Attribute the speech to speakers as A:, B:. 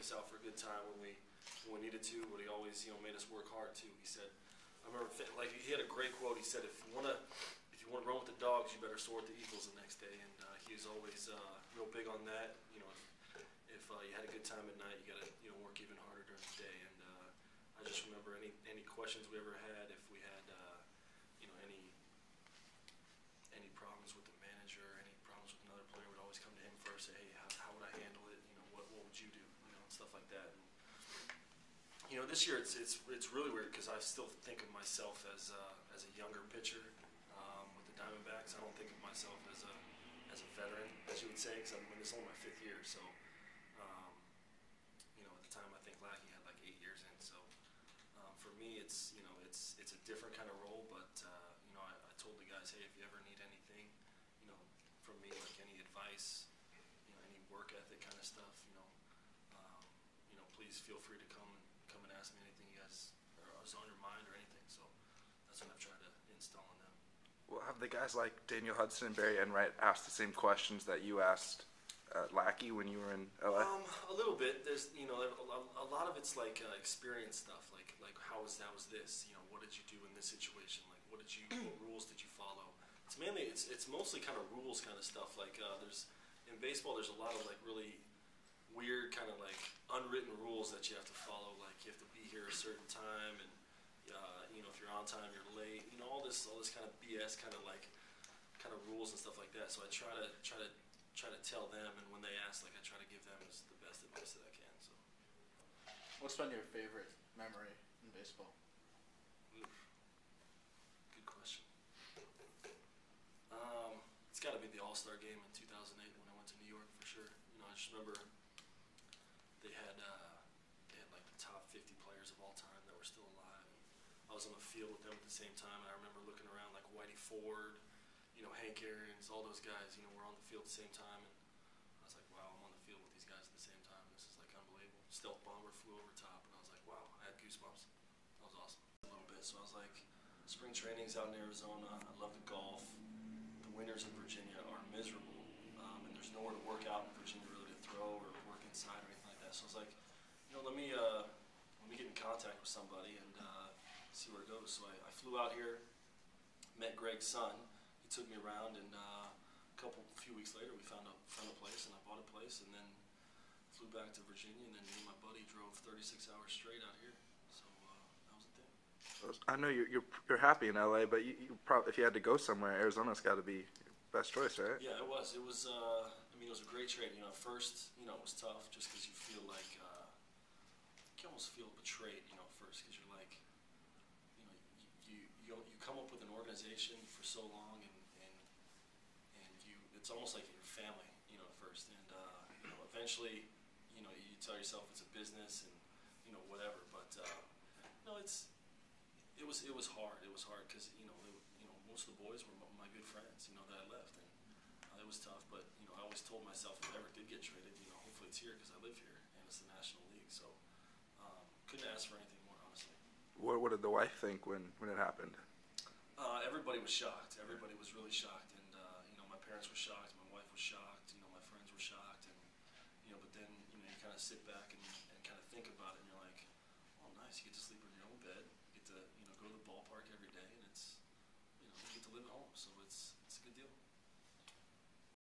A: us out for a good time when we needed to, but he always made us work hard too. He said, I remember like he had a great quote. He said, if you want to run with the dogs, you better soar with the eagles the next day. And he was always real big on that. If you had a good time at night, you got to work even harder during the day. And I just remember any questions we ever had, if we had any problems with the manager, any problems with another player, would always come to him first. Say, hey, how would I handle it? What would you do? And stuff like that. And, this year it's really weird because I still think of myself as a younger pitcher with the Diamondbacks. I don't think of myself as a veteran, as you would say, because this is only my 5th year. So, at the time I think Lackey had like 8 years in. So, for me, it's a different kind of role. But I told the guys, hey, if you ever need anything, from me, like any advice, any work ethic kind of stuff, please feel free to come and ask me anything you guys is on your mind or anything. So that's what I've tried to install in them.
B: Well, have the guys like Daniel Hudson and Barry Enright asked the same questions that you asked Lackey when you were in LA?
A: A little bit. There's a lot of it's like experience stuff. Like how was this? What did you do in this situation? Like what rules did you follow? It's mostly kind of rules kind of stuff. Like there's in baseball there's a lot of like really weird kind of like unwritten rules that you have to follow. Like you have to be here a certain time, and if you're on time, you're late. All this kind of BS kind of rules and stuff like that. So I try to tell them, and when they ask, like I try to give them the best advice that I can. So,
C: what's been your favorite memory in baseball?
A: Oof. Good question. It's got to be the All-Star game in 2008 when I went to New York for sure. I just remember they had like the top 50 players of all time that were still alive. And I was on the field with them at the same time, and I remember looking around like Whitey Ford, Hank Aaron's, all those guys, were on the field at the same time, and I was like, wow, I'm on the field with these guys at the same time. This is like unbelievable. Stealth bomber flew over top, and I was like, wow, I had goosebumps. That was awesome. A little bit, so I was like, spring training's out in Arizona. I love the golf. The winters in Virginia are miserable, and there's nowhere to work out in Virginia really to throw or work inside or anything like that. So I was like, let me get in contact with somebody and see where it goes. So I flew out here, met Greg's son. He took me around, and a few weeks later, we found a place, and I bought a place, and then flew back to Virginia, and then me and my buddy drove 36 hours straight out here. So that was the thing.
B: I know you're happy in LA, but you probably, if you had to go somewhere, Arizona's got to be best choice, right?
A: Yeah, it was. It was. It was a great trade. At first, it was tough just because you feel like you almost feel betrayed. At first, because you're like, you come up with an organization for so long, and it's almost like your family. At first, and eventually, you tell yourself it's a business and whatever. But it was hard. It was hard because most of the boys were my good friends. That I left, and it was tough. But I always told myself if I ever did get traded, hopefully it's here because I live here and it's the National League. So couldn't ask for anything more, honestly.
B: What did the wife think when it happened?
A: Everybody was shocked. Everybody was really shocked, and my parents were shocked. My wife was shocked. My friends were shocked, and but then you kind of sit back and kind of think about it, and you're like, oh, nice. You get to sleep in your own bed. You get to go to the ballpark every day, and it's you get to live at home. So it's a good deal.